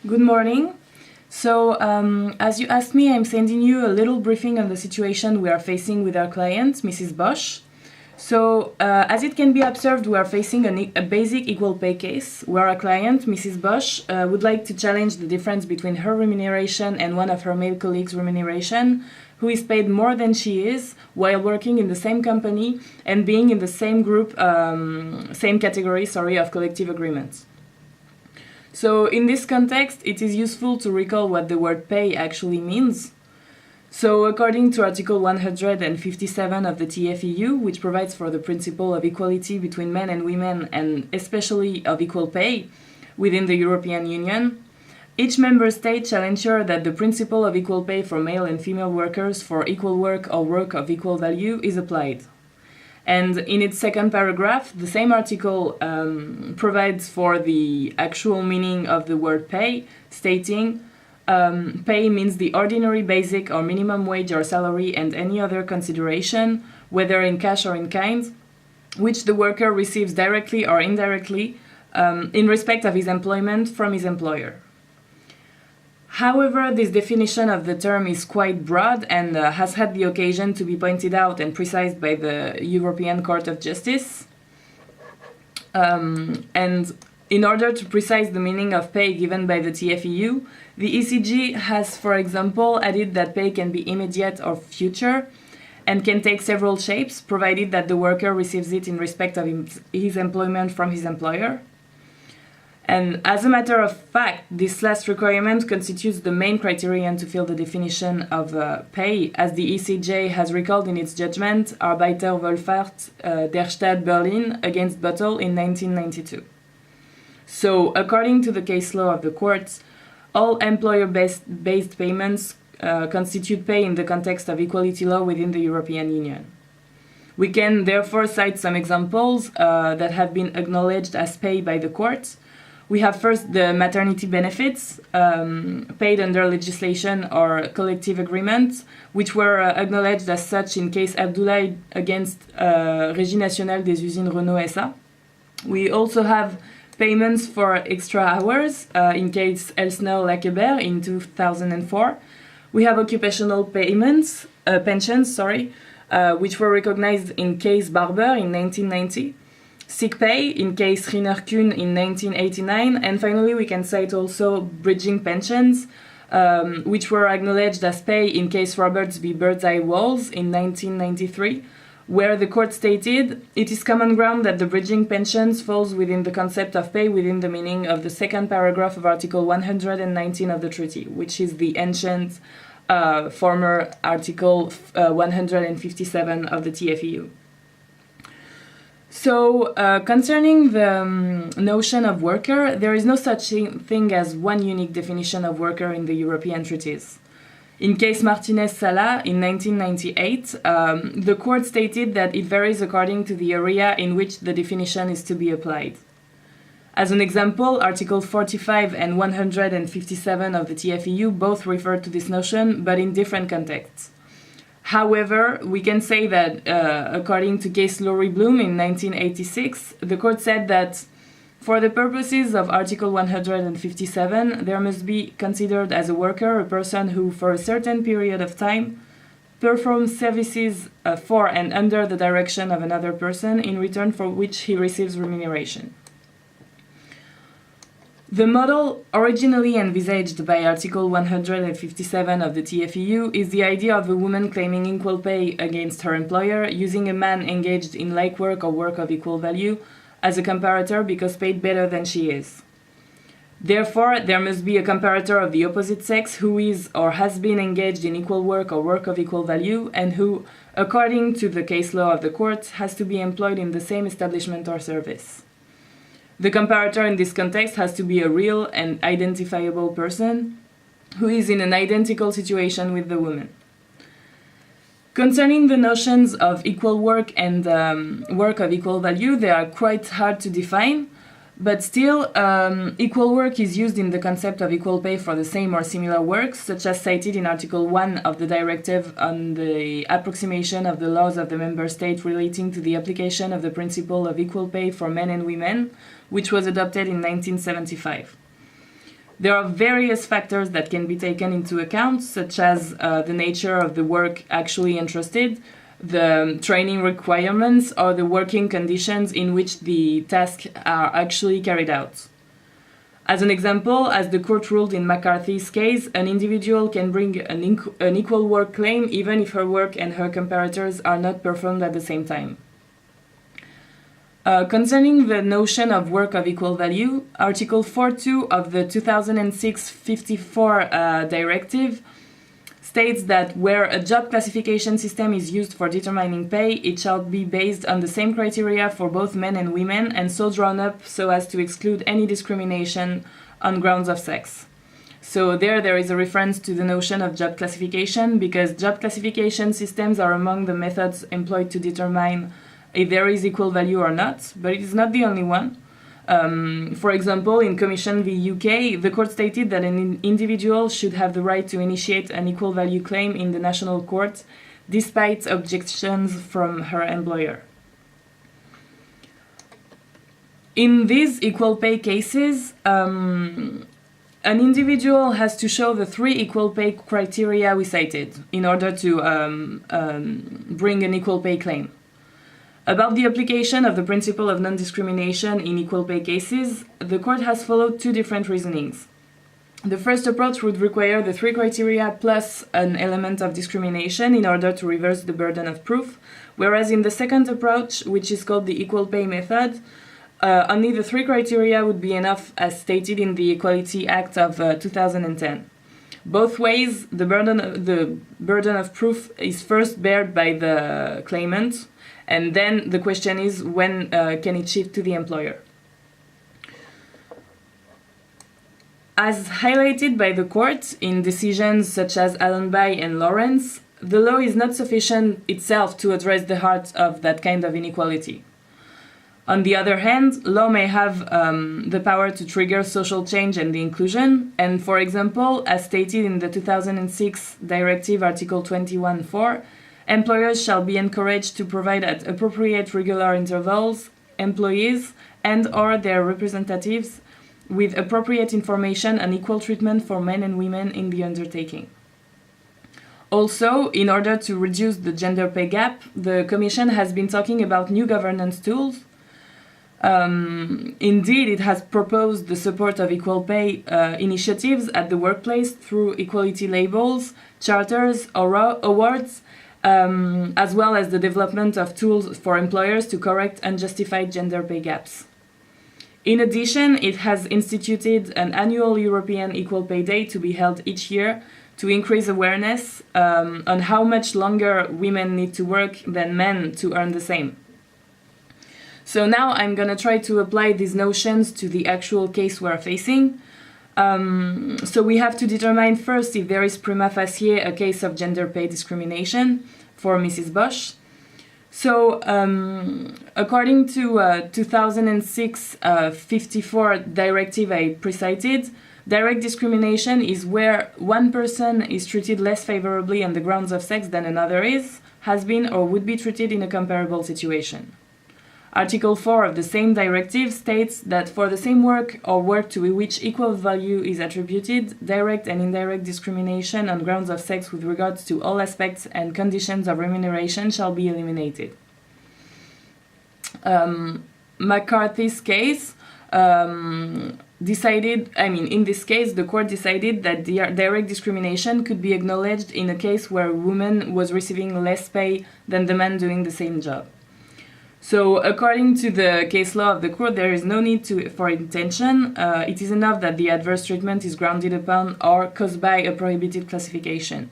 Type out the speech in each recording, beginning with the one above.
Good morning. As you asked me, I'm sending you a little briefing on the situation we are facing with our client, Mrs. Bosch. As it can be observed, we are facing a basic equal pay case where our client, Mrs. Bosch, would like to challenge the difference between her remuneration and one of her male colleagues' remuneration, who is paid more than she is while working in the same company and being in the same group, same category, of collective agreements. So in this context, it is useful to recall what the word pay actually means. So according to Article 157 of the TFEU, which provides for the principle of equality between men and women and especially of equal pay within the European Union, each member state shall ensure that the principle of equal pay for male and female workers for equal work or work of equal value is applied. And in its second paragraph, the same article provides for the actual meaning of the word pay, stating, pay means the ordinary basic or minimum wage or salary and any other consideration, whether in cash or in kind, which the worker receives directly or indirectly in respect of his employment from his employer. However, this definition of the term is quite broad and has had the occasion to be pointed out and precised by the European Court of Justice. And in order to precise the meaning of pay given by the TFEU, the ECJ has, for example, added that pay can be immediate or future and can take several shapes, provided that the worker receives it in respect of his employment from his employer. And as a matter of fact, this last requirement constitutes the main criterion to fill the definition of pay, as the ECJ has recalled in its judgment Arbeiterwohlfahrt der Stadt Berlin against Bottle in 1992. So, according to the case law of the courts, all employer-based payments constitute pay in the context of equality law within the European Union. We can therefore cite some examples that have been acknowledged as pay by the courts. We have first the maternity benefits paid under legislation or collective agreements, which were acknowledged as such in case Abdoulaye against Régie Nationale des Usines Renault SA. We also have payments for extra hours in case Elsner-Lakeber in 2004. We have occupational payments, pensions, which were recognized in case Barber in 1990. Sick pay in case Riener-Kuhn in 1989, and finally we can cite also bridging pensions, which were acknowledged as pay in case Roberts v. Birdseye Walls in 1993, where the court stated, it is common ground that the bridging pensions falls within the concept of pay within the meaning of the second paragraph of Article 119 of the treaty, which is the ancient former Article 157 of the TFEU. So, concerning the notion of worker, there is no such thing as one unique definition of worker in the European treaties. In case Martinez-Sala in 1998, the court stated that it varies according to the area in which the definition is to be applied. As an example, Article 45 and 157 of the TFEU both refer to this notion, but in different contexts. However, we can say that, according to case Laurie Bloom in 1986, the court said that for the purposes of Article 157, there must be considered as a worker a person who, for a certain period of time, performs services for and under the direction of another person in return for which he receives remuneration. The model originally envisaged by Article 157 of the TFEU is the idea of a woman claiming equal pay against her employer using a man engaged in like work or work of equal value as a comparator because paid better than she is. Therefore, there must be a comparator of the opposite sex who is or has been engaged in equal work or work of equal value and who, according to the case law of the court, has to be employed in the same establishment or service. The comparator in this context has to be a real and identifiable person who is in an identical situation with the woman. Concerning the notions of equal work and work of equal value, they are quite hard to define, but still, equal work is used in the concept of equal pay for the same or similar works, such as cited in Article 1 of the Directive on the approximation of the laws of the member state relating to the application of the principle of equal pay for men and women, which was adopted in 1975. There are various factors that can be taken into account, such as the nature of the work actually entrusted, the training requirements, or the working conditions in which the tasks are actually carried out. As an example, as the court ruled in McCarthy's case, an individual can bring an equal work claim even if her work and her comparators are not performed at the same time. Concerning the notion of work of equal value, Article 4.2 of the 2006-54 directive states that where a job classification system is used for determining pay, it shall be based on the same criteria for both men and women and so drawn up so as to exclude any discrimination on grounds of sex. So there is a reference to the notion of job classification because job classification systems are among the methods employed to determine if there is equal value or not, but it is not the only one. For example, in Commission v UK, the court stated that an individual should have the right to initiate an equal value claim in the national court, despite objections from her employer. In these equal pay cases, an individual has to show the 3 equal pay criteria we cited in order to bring an equal pay claim. About the application of the principle of non-discrimination in equal pay cases, the court has followed 2 different reasonings. The first approach would require the 3 criteria plus an element of discrimination in order to reverse the burden of proof, whereas in the second approach, which is called the equal pay method, only the 3 criteria would be enough as stated in the Equality Act of 2010. Both ways, the burden of proof is first bared by the claimant, and then the question is when can it shift to the employer. As highlighted by the court in decisions such as Allenby and Lawrence, the law is not sufficient itself to address the heart of that kind of inequality. On the other hand, law may have the power to trigger social change and the inclusion, and for example, as stated in the 2006 Directive Article 21.4, employers shall be encouraged to provide at appropriate regular intervals employees and/or their representatives with appropriate information and equal treatment for men and women in the undertaking. Also, in order to reduce the gender pay gap, the Commission has been talking about new governance tools. Indeed, it has proposed the support of equal pay initiatives at the workplace through equality labels, charters, or awards, as well as the development of tools for employers to correct unjustified gender pay gaps. In addition, it has instituted an annual European Equal Pay Day to be held each year to increase awareness on how much longer women need to work than men to earn the same. So now I'm going to try to apply these notions to the actual case we're facing. So we have to determine first if there is prima facie a case of gender pay discrimination for Mrs. Bosch. So according to 2006-54 directive I precited, direct discrimination is where one person is treated less favorably on the grounds of sex than another has been or would be treated in a comparable situation. Article 4 of the same directive states that for the same work or work to which equal value is attributed, direct and indirect discrimination on grounds of sex with regards to all aspects and conditions of remuneration shall be eliminated. McCarthy's case in this case, the court decided that direct discrimination could be acknowledged in a case where a woman was receiving less pay than the man doing the same job. So, according to the case law of the court, there is no need for intention. It is enough that the adverse treatment is grounded upon or caused by a prohibited classification.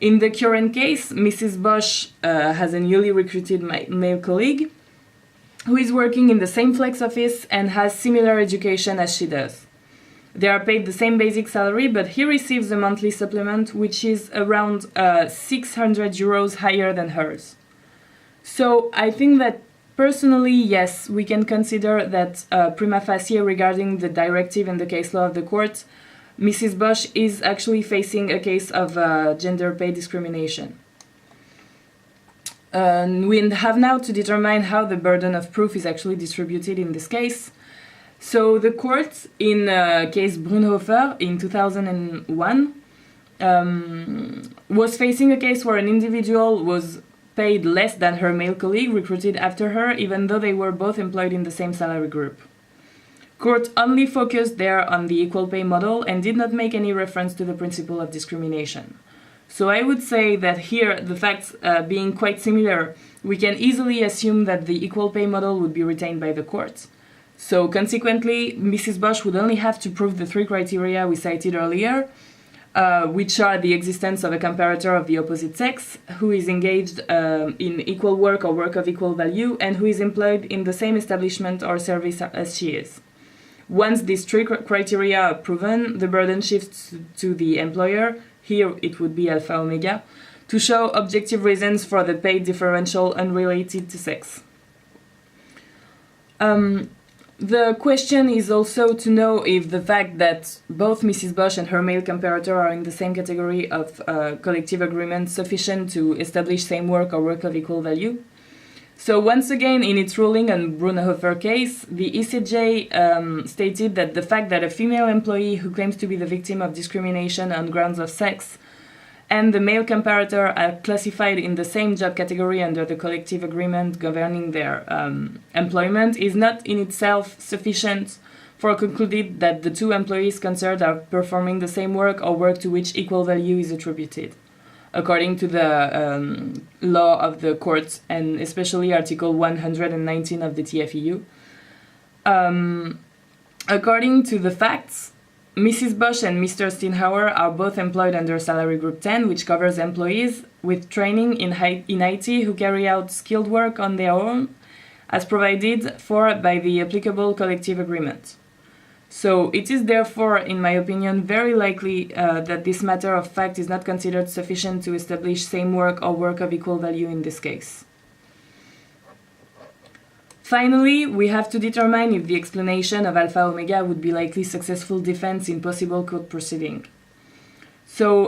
In the current case, Mrs. Bosch has a newly recruited male colleague who is working in the same flex office and has similar education as she does. They are paid the same basic salary, but he receives a monthly supplement which is around 600 euros higher than hers. So I think that personally, yes, we can consider that prima facie regarding the directive and the case law of the court, Mrs. Bosch is actually facing a case of gender pay discrimination. We have now to determine how the burden of proof is actually distributed in this case. So the court in case Brunhofer in 2001 was facing a case where an individual was paid less than her male colleague recruited after her, even though they were both employed in the same salary group. Court only focused there on the equal pay model and did not make any reference to the principle of discrimination. So I would say that here, the facts being quite similar, we can easily assume that the equal pay model would be retained by the court. So consequently, Mrs. Bosch would only have to prove the three criteria we cited earlier, which are the existence of a comparator of the opposite sex, who is engaged in equal work or work of equal value, and who is employed in the same establishment or service as she is. Once these three criteria are proven, the burden shifts to the employer, here it would be Alpha Omega, to show objective reasons for the pay differential unrelated to sex. The question is also to know if the fact that both Mrs. Bosch and her male comparator are in the same category of collective agreement sufficient to establish same work or work of equal value. So once again, in its ruling on Brunhofer case, the ECJ stated that the fact that a female employee who claims to be the victim of discrimination on grounds of sex and the male comparator are classified in the same job category under the collective agreement governing their employment is not in itself sufficient for concluding that the two employees concerned are performing the same work or work to which equal value is attributed, according to the law of the court, and especially Article 119 of the TFEU. According to the facts, Mrs. Bosch and Mr. Steinhauer are both employed under Salary Group 10, which covers employees with training in IT who carry out skilled work on their own, as provided for by the applicable collective agreement. So it is therefore, in my opinion, very likely that this matter of fact is not considered sufficient to establish same work or work of equal value in this case. Finally, we have to determine if the explanation of Alpha Omega would be likely successful defense in possible court proceeding. So